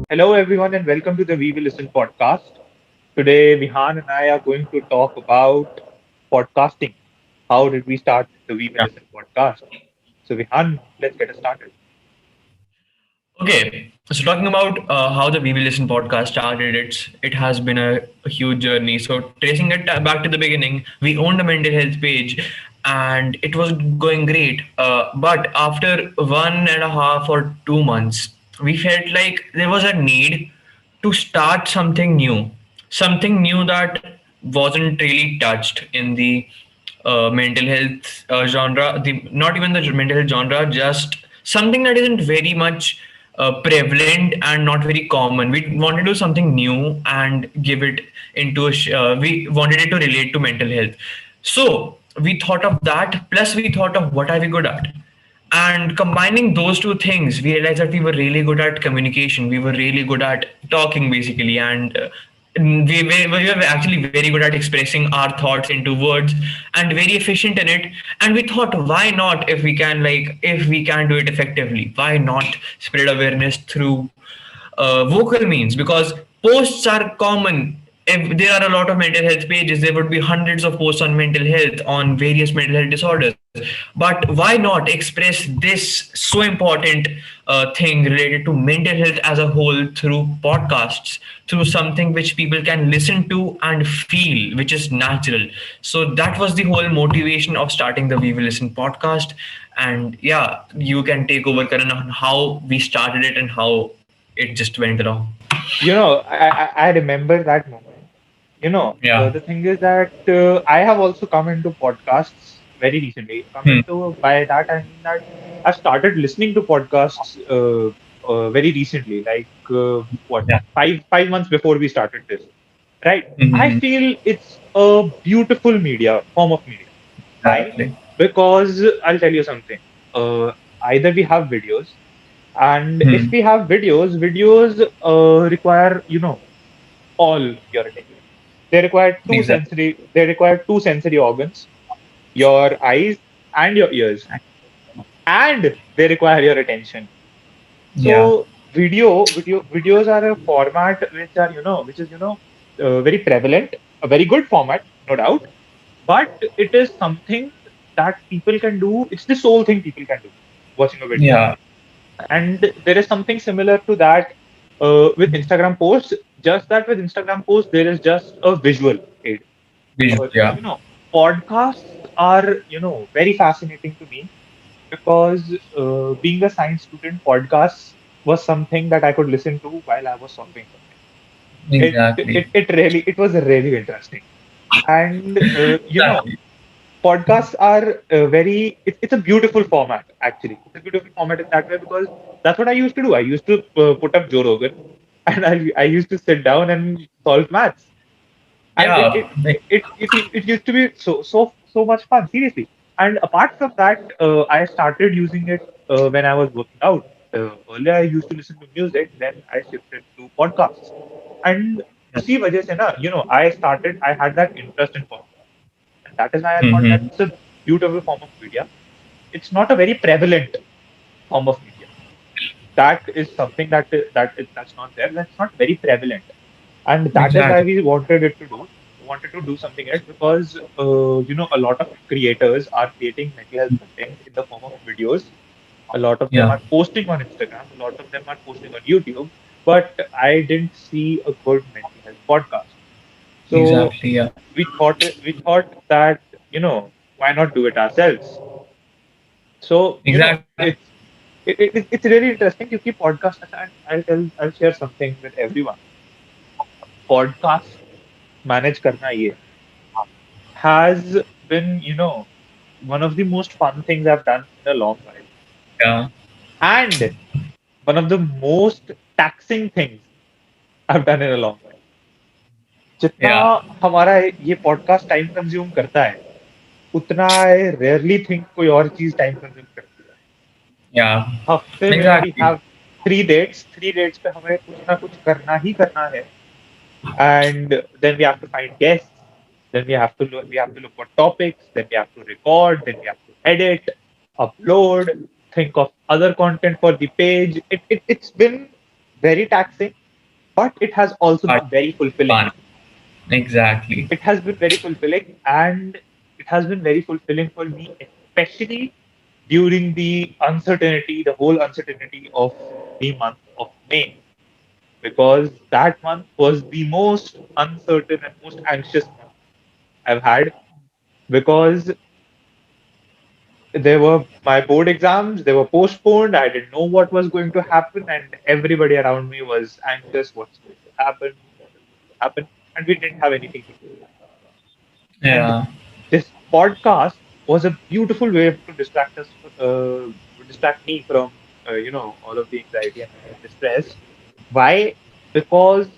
Hello, everyone, and welcome to the We Will Listen podcast. Today, Vihan and I are going to talk about podcasting. How did we start the We Will Yeah. Listen podcast? So, Vihan, let's get us started. Okay. So talking about how the We Will Listen podcast started, it has been a huge journey. So tracing it back to the beginning, we owned a mental health page, and it was going great. But after 1.5 or 2 months, we felt like there was a need to start something new that wasn't really touched in the mental health genre, not even the mental health genre, just something that isn't very much prevalent and not very common. We wanted to do something new and give it into we wanted it to relate to mental health. So we thought of that, plus we thought of what are we good at. And combining those two things, we realized that we were really good at communication. We were really good at talking, basically, and we were actually very good at expressing our thoughts into words and very efficient in it. And we thought, why not, if we can do it effectively, why not spread awareness through vocal means? Because posts are common. If there are a lot of mental health pages, there would be hundreds of posts on mental health, on various mental health disorders. But why not express this so important thing related to mental health as a whole through podcasts, through something which people can listen to and feel, which is natural? So that was the whole motivation of starting the We Will Listen podcast. And yeah, you can take over, Karan, on how we started it and how it just went along. I remember that moment. Yeah. The thing is that I have also come into podcasts very recently. Come Hmm. into By that I mean that I started listening to podcasts very recently, like what Yeah. 5 months before we started this. Right? I Hmm. feel it's a beautiful form of media. Why? Exactly. Because I'll tell you something. Either we have videos, and if Hmm. we have videos require, all your attention. Exactly. They require two sensory organs, your eyes and your ears, and they require your attention. Yeah. So videos are a format which is very prevalent, a very good format, no doubt. But it is something that people can do. It's the sole thing people can do, watching a video. Yeah. And there is something similar to that with Instagram posts. Just that with Instagram posts, there is just a visual aid. Visual. Uh, Yeah. you know, Podcasts are very fascinating to me because being a science student, podcasts was something that I could listen to while I was solving something. Exactly. It was really interesting. And Exactly. podcasts are it's a beautiful format, actually. It's a beautiful format in that way because that's what I used to do. I used to put up Joe Rogan, and I used to sit down and solve maths, and Yeah. it used to be so much fun, seriously. And apart from that, I started using it when I was working out. Earlier I used to listen to music, then I shifted to podcasts. And उसी वजह से ना, I had that interest in podcasts. And that is why I thought that Hmm. it's a beautiful form of media. It's not a very prevalent form of media. That is something that's not there. That's not very prevalent, and that is why Exactly. we wanted it to do. Wanted to do something else because a lot of creators are creating mental health content in the form of videos. A lot of them Yeah. are posting on Instagram. A lot of them are posting on YouTube. But I didn't see a good mental health podcast. So Exactly. Yeah. we thought that why not do it ourselves? So Exactly. it's really interesting to keep podcast, and I'll share something with everyone. Podcast manage karna ye has been one of the most fun things I've done in a long while, Yeah. and one of the most taxing things I've done in a long while. जितना Yeah. हमारा ये podcast time consume करता है, उतना आई rarely think कोई और चीज time consume करती है। Yeah. हफ्ते में we Exactly. Have three dates पे हमें कुछ ना कुछ करना ही करना है, and then we have to find guests, then we have to look for topics, then we have to record, then we have to edit, upload, think of other content for the page. It's been very taxing, but it has also But been very fulfilling. fun. Exactly. It has been very fulfilling, and it has been very fulfilling for me, especially during the uncertainty, the whole uncertainty of the month of May, because that month was the most uncertain and most anxious month I've had, because there were my board exams, they were postponed. I didn't know what was going to happen, and everybody around me was anxious. What's going to happen? What is going to happen? And we didn't have anything to do. And Yeah. this podcast was a beautiful way to distract me from, all of the anxiety and the stress. Why? Because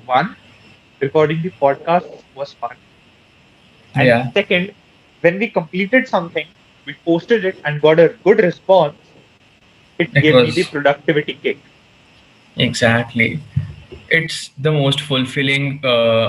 one, recording the podcast was fun, and Yeah. second, when we completed something, we posted it and got a good response. It It gave me the was productivity kick. exactly. It's the most fulfilling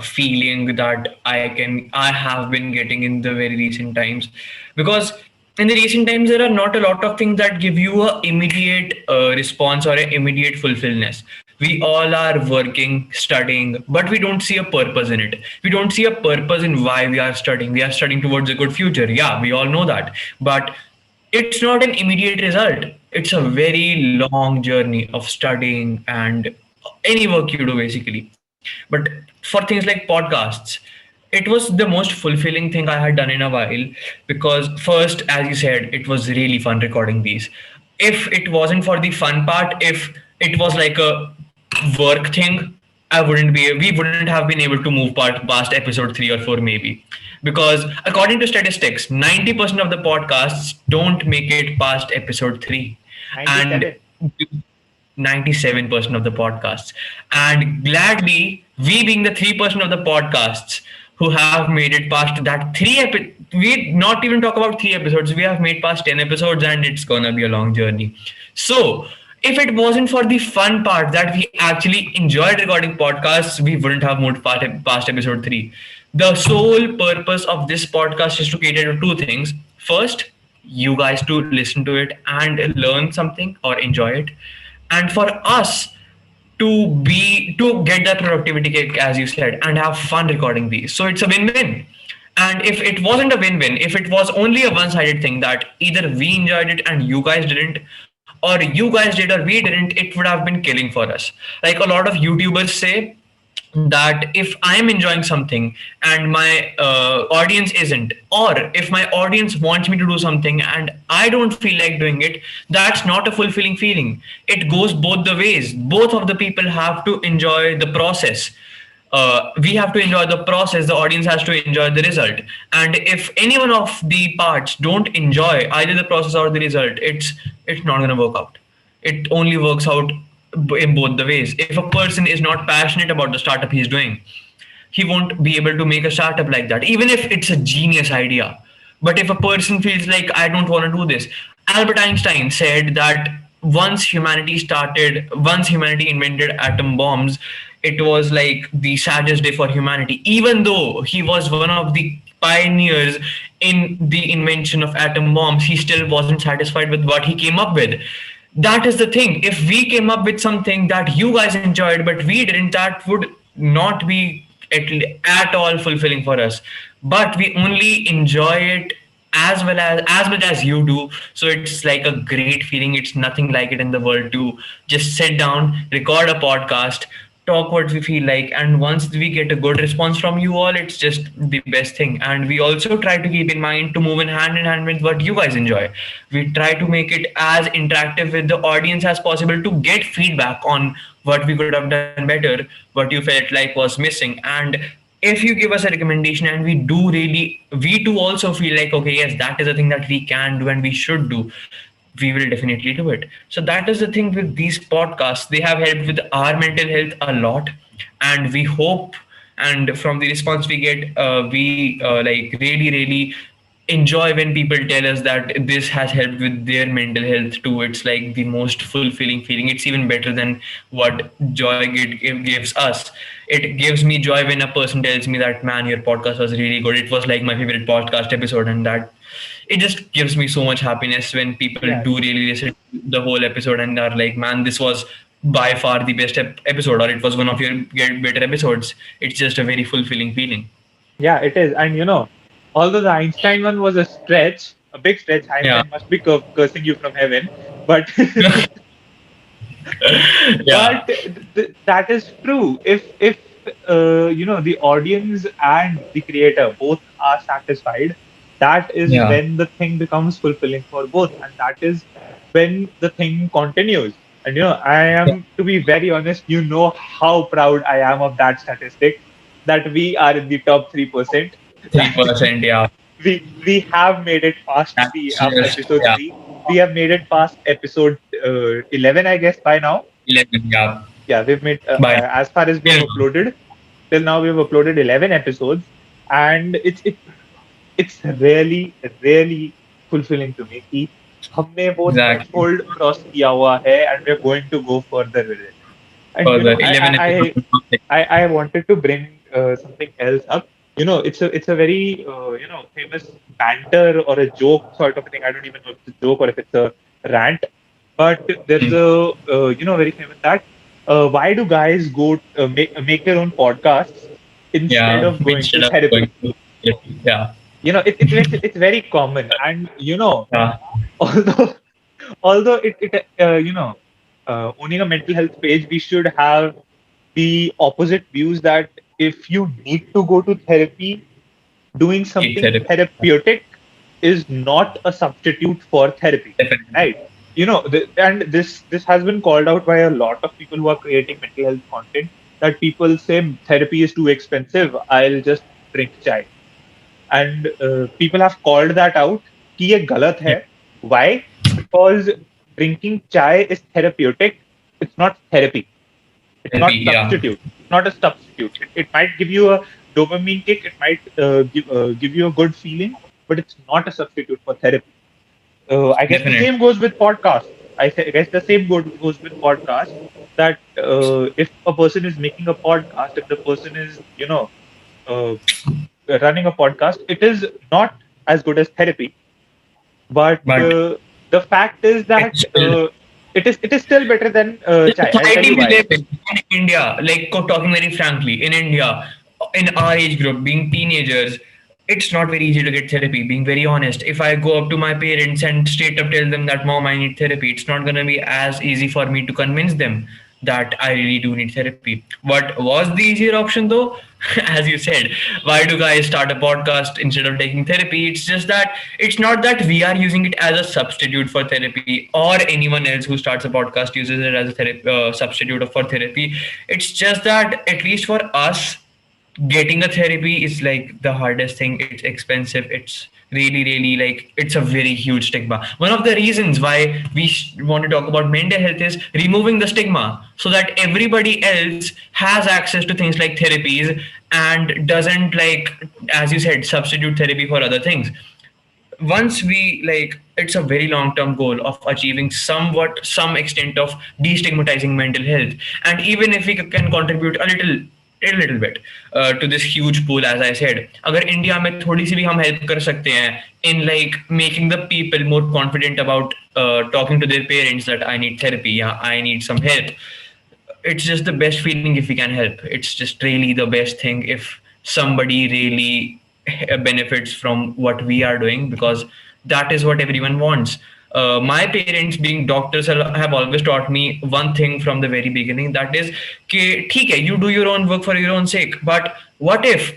feeling that I have been getting in the very recent times, because in the recent times there are not a lot of things that give you a immediate response or an immediate fulfillment. We all are working, studying, but we don't see a purpose in it. We don't see a purpose in why we are studying. We are studying towards a good future, yeah, we all know that, but it's not an immediate result. It's a very long journey of studying and any work you do basically. But for things like podcasts, it was the most fulfilling thing I had done in a while, because first, as you said, it was really fun recording these. If it wasn't for the fun part, if it was like a work thing, we wouldn't have been able to move past episode 3 or 4 maybe, because according to statistics 90% of the podcasts don't make it past episode 3, and 97. 97% of the podcasts. And gladly, we being the 3% of the podcasts who have made it past that we not even talk about 3 episodes, we have made past 10 episodes, and it's gonna be a long journey. So if it wasn't for the fun part that we actually enjoyed recording podcasts, we wouldn't have moved past episode 3. The sole purpose of this podcast is to cater to two things. First, you guys to listen to it and learn something or enjoy it, and for us to get that productivity kick, as you said, and have fun recording these. So it's a win-win. And if it wasn't a win-win, if it was only a one-sided thing that either we enjoyed it and you guys didn't, or you guys did or we didn't, it would have been killing for us. Like a lot of YouTubers say, that if I'm enjoying something and my audience isn't, or if my audience wants me to do something and I don't feel like doing it, that's not a fulfilling feeling. It goes both the ways. Both of the people have to enjoy the process. We have to enjoy the process, the audience has to enjoy the result. And if any one of the parts don't enjoy either the process or the result, it's not going to work out. It only works out in both the ways. If a person is not passionate about the startup he's doing, he won't be able to make a startup like that, even if it's a genius idea. But if a person feels like, I don't want to do this, Albert Einstein said that once humanity invented atom bombs, it was like the saddest day for humanity. Even though he was one of the pioneers in the invention of atom bombs, he still wasn't satisfied with what he came up with. That is the thing. If we came up with something that you guys enjoyed but we didn't, that would not be at all fulfilling for us. But we only enjoy it as much as you do. So it's like a great feeling. It's nothing like it in the world to just sit down, record a podcast, talk what we feel like, and once we get a good response from you all, it's just the best thing. And we also try to keep in mind to move in hand with what you guys enjoy. We try to make it as interactive with the audience as possible to get feedback on what we could have done better, what you felt like was missing. And if you give us a recommendation and we do also feel like, okay, yes, that is a thing that we can do and we should do, we will definitely do it. So that is the thing with these podcasts. They have helped with our mental health a lot, and we hope, and from the response we get, we like really enjoy when people tell us that this has helped with their mental health too. It's like the most fulfilling feeling. It's even better than what gives us. It gives me joy when a person tells me that, man, your podcast was really good. It was like my favorite podcast episode, and that it just gives me so much happiness when people Yeah. do really listen to the whole episode and are like, man, this was by far the best episode, or it was one of your better episodes. It's just a very fulfilling feeling. Yeah, it is. And although the Einstein one was a stretch, a big stretch, Yeah. Einstein must be cursing you from heaven. But Yeah. but that is true. If the audience and the creator both are satisfied, that is Yeah. when the thing becomes fulfilling for both, and that is when the thing continues. And I am, to be very honest, how proud I am of that statistic, that we are in the top 3%. Three That percent. Yeah. we have made it past the That's just, episode yeah. 3. We have made it past episode 11, I guess, by now. 11. Yeah. Yeah, we've made, By as far as we have till now. uploaded till now, we've uploaded 11 episodes, and it's really really fulfilling to me कि हमने वो Exactly. threshold cross किया हुआ है, and we're going to go further with it. And Further 11 episodes. I wanted to bring something else up. It's a very famous banter or a joke sort of thing. I don't even know if it's a joke or if it's a rant, but there's Hmm. a very famous that why do guys go make their own podcasts instead Yeah. of going to Instead of therapy? going to therapy. Yeah. It's very common, and Yeah. although although it owning a mental health page, we should have the opposite views, that if you need to go to therapy, doing Take something therapy. therapeutic is not a substitute for therapy, Definitely. right? And this has been called out by a lot of people who are creating mental health content, that people say therapy is too expensive, I'll just drink chai. And people have called that out कि ये गलत है. Yeah. Why? Because drinking chai is therapeutic. It's not therapy. It's Therapy. not Yeah. substitute. It's not a substitute. It might give you a dopamine kick. It might give you a good feeling, but it's not a substitute for therapy. I guess the Definitely. same goes with podcasts. I guess the same goes with podcasts. That if a person is making a podcast, if the person is uh, running a podcast, it is not as good as therapy. But But the fact is that it's still it is still better than the chai. I'll tell society you we why. live in India, like talking very frankly, in India, in our age group, being teenagers, it's not very easy to get therapy. Being very honest, if I go up to my parents and straight up tell them that mom, I need therapy, it's not gonna be as easy for me to convince them that I really do need therapy. What was the easier option though? As you said, why do guys start a podcast instead of taking therapy? It's just that it's not that we are using it as a substitute for therapy, or anyone else who starts a podcast uses it as a substitute for therapy. It's just that, at least for us, getting a therapy is like the hardest thing. It's expensive. It's really, really, like, it's a very huge stigma. One of the reasons why we want to talk about mental health is removing the stigma, so that everybody else has access to things like therapies and doesn't, like, as you said, substitute therapy for other things. Once we, like, it's a very long term goal of achieving some extent of destigmatizing mental health. And even if we can contribute a little bit to this huge pool, as I said, अगर India में थोड़ी सी भी हम help कर सकते हैं in, like, making the people more confident about talking to their parents that I need therapy, yeah, I need some help, it's just the best feeling if we can help. It's just really the best thing if somebody really benefits from what we are doing, because that is what everyone wants. My parents, being doctors, have always taught me one thing from the very beginning, that is, कि ठीक है, you do your own work for your own sake, but what if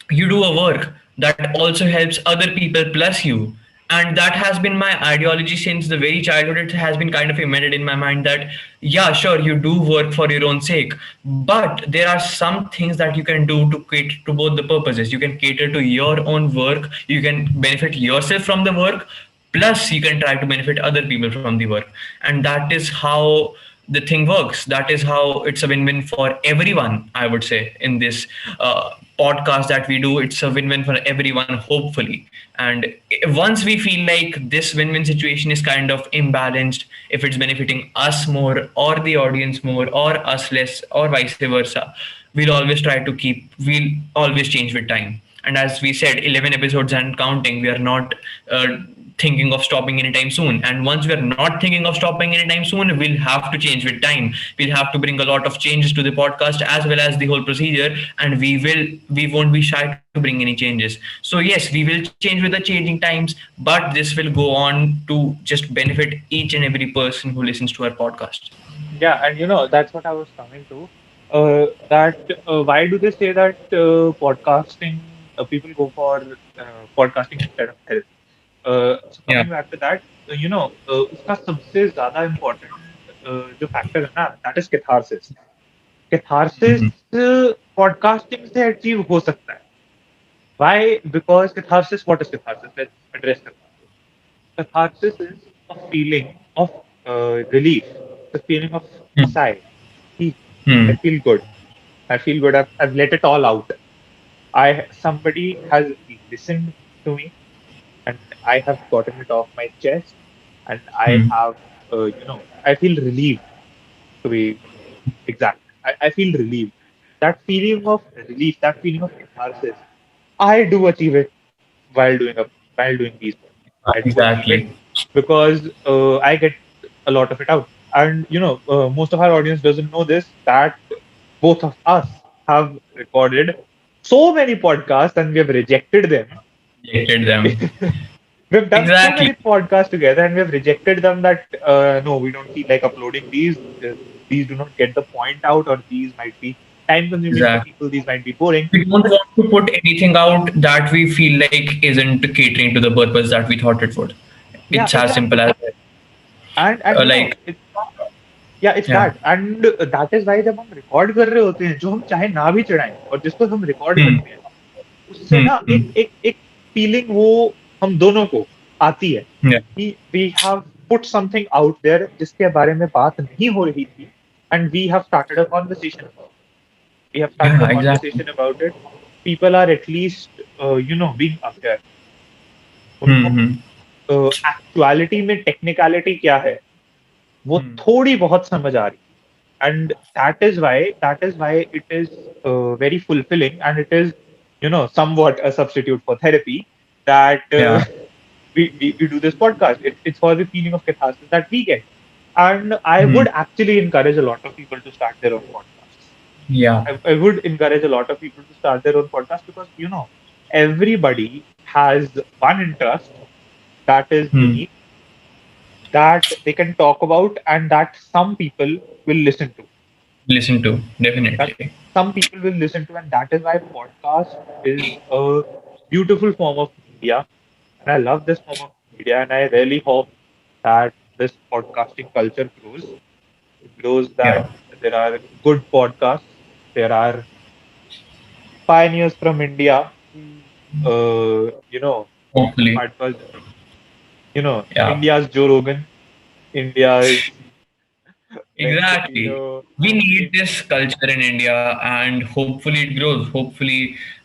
you do a work that also helps other people plus you? And that has been my ideology since the very childhood. It has been kind of embedded in my mind that, yeah, sure, you do work for your own sake, but there are some things that you can do to cater to both the purposes. You can cater to your own work, you can benefit yourself from the work, plus you can try to benefit other people from the work. And that is how the thing works. That is how it's a win-win for everyone, I would say. In this podcast that we do, it's a win-win for everyone, hopefully. And once we feel like this win-win situation is kind of imbalanced, if it's benefiting us more or the audience more or us less or vice versa, we'll always change with time. And as we said, 11 episodes and counting, we are not thinking of stopping anytime soon. And once we're not thinking of stopping anytime soon, we'll have to change with time. We'll have to bring a lot of changes to the podcast as well as the whole procedure, and we won't be shy to bring any changes. So yes, we will change with the changing times, but this will go on to just benefit each and every person who listens to our podcast. Yeah, and that's what I was coming to. That why do they say that podcasting people go for podcasting instead of therapy? So Yeah. coming back to that, उसका सबसे ज़्यादा important जो factor है ना, that is catharsis. Catharsis Mhm. podcasting से achieve हो सकता है. Why? Because catharsis. What is catharsis? Let's address catharsis. Catharsis is a feeling of relief, the feeling of Hmm. sigh. He, I Hmm. feel good. I feel good. I've let it all out. Somebody has listened to me, and I have gotten it off my chest, and I Hmm. have, I feel relieved. To be exact, I feel relieved. That feeling of relief, that feeling of catharsis, I do achieve it while doing these work. I do achieve it Exactly. because I get a lot of it out. And most of our audience doesn't know this, that both of us have recorded so many podcasts and we have rejected them. Rejected them. We've done so Exactly. many podcasts together and we've rejected them that no, we don't feel like uploading these. These do not get the point out, or these might be time consuming for Exactly. people. These might be boring. We don't want to put anything out that we feel like isn't catering to the purpose that we thought it would. Yeah, It's as simple exactly. as that. And Like, it's या it's yeah. That and that is why जब हम record कर रहे होते हैं, जो हम चाहे ना भी चढ़ाएं और जिसको हम रिकॉर्ड Hmm. करते हैं, उससे Hmm. ना Hmm. एक फीलिंग वो हम दोनों को आती है Yeah. कि we have put something out there जिसके बारे में बात नहीं हो रही थी, and we have started a conversation Yeah. Exactly. About it. People are at least being aware. Hmm. उनको Hmm. एक्चुअलिटी में टेक्निकलिटी क्या है वो Hmm. थोड़ी बहुत समझ आ रही. And that is why it is very fulfilling, and it is somewhat a substitute for therapy, that Yeah. we do this podcast. It's for the feeling of catharsis that we get. And I Hmm. would actually encourage a lot of people to start their own podcasts. Yeah. I would encourage a lot of people to start their own podcast, because everybody has one interest that is Hmm. unique, that they can talk about, and that some people will listen to. Listen to, That definitely. some people will listen to, and that is why podcast is a beautiful form of media. And I love this form of media, and I really hope that this podcasting culture grows. It grows, that Yeah. there are good podcasts. There are pioneers from India. You know, Hopefully. podcast, Yeah. India's Joe Rogan, India's Ben Exactly. Shapiro. We need In, this culture in India, and hopefully it grows. Hopefully,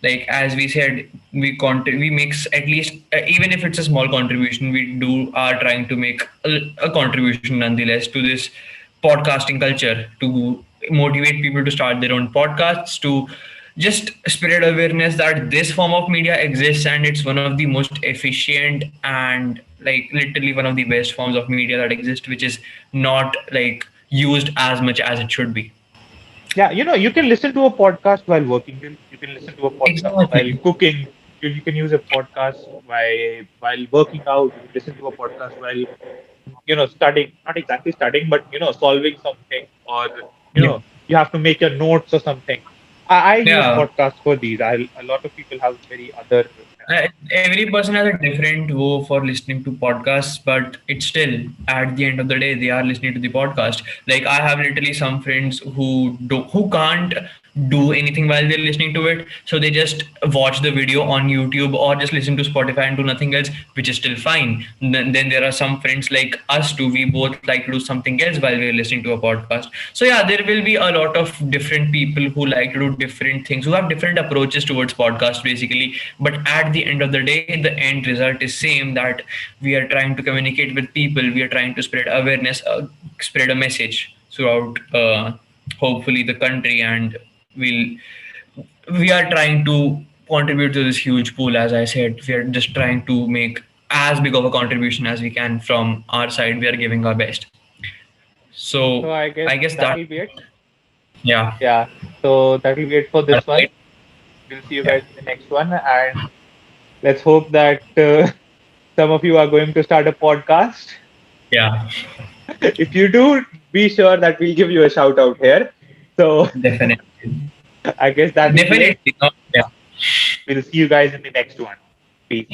like as we said, we makes at least, even if it's a small contribution, we do are trying to make a contribution nonetheless to this podcasting culture, to motivate people to start their own podcasts, to just spread awareness that this form of media exists, and it's one of the most efficient and like literally one of the best forms of media that exist, which is not like used as much as it should be. yeah, you can listen to a podcast while working. You can listen to a podcast while Exactly. cooking. You can use a podcast while working out. You can listen to a podcast while studying. Not exactly studying, but solving something, or Yeah. you have to make your notes or something. I use Yeah. podcasts for these. A lot of people have very other. Every person has a different go for listening to podcasts, but it's still at the end of the day they are listening to the podcast. Like I have literally some friends who can't do anything while they're listening to it, so they just watch the video on YouTube or just listen to Spotify and do nothing else, which is still fine. Then there are some friends like us too. We both like to do something else while we're listening to a podcast. So yeah, there will be a lot of different people who like to do different things, who have different approaches towards podcast basically. But at the end of the day, the end result is same, that we are trying to communicate with people. We are trying to spread awareness, spread a message throughout, hopefully the country, and we'll we are trying to contribute to this huge pool. As I said, we are just trying to make as big of a contribution as we can from our side. We are giving our best. So So I guess I guess that that, will be it. yeah, Yeah. So that will be it for this that's one. it. We'll see you Yeah, guys in the next one, and let's hope that some of you are going to start a podcast. yeah, If you do, be sure that we'll give you a shout out here. So definitely, I guess that will be it. definitely. No, yeah. We'll see you guys in the next one. Peace.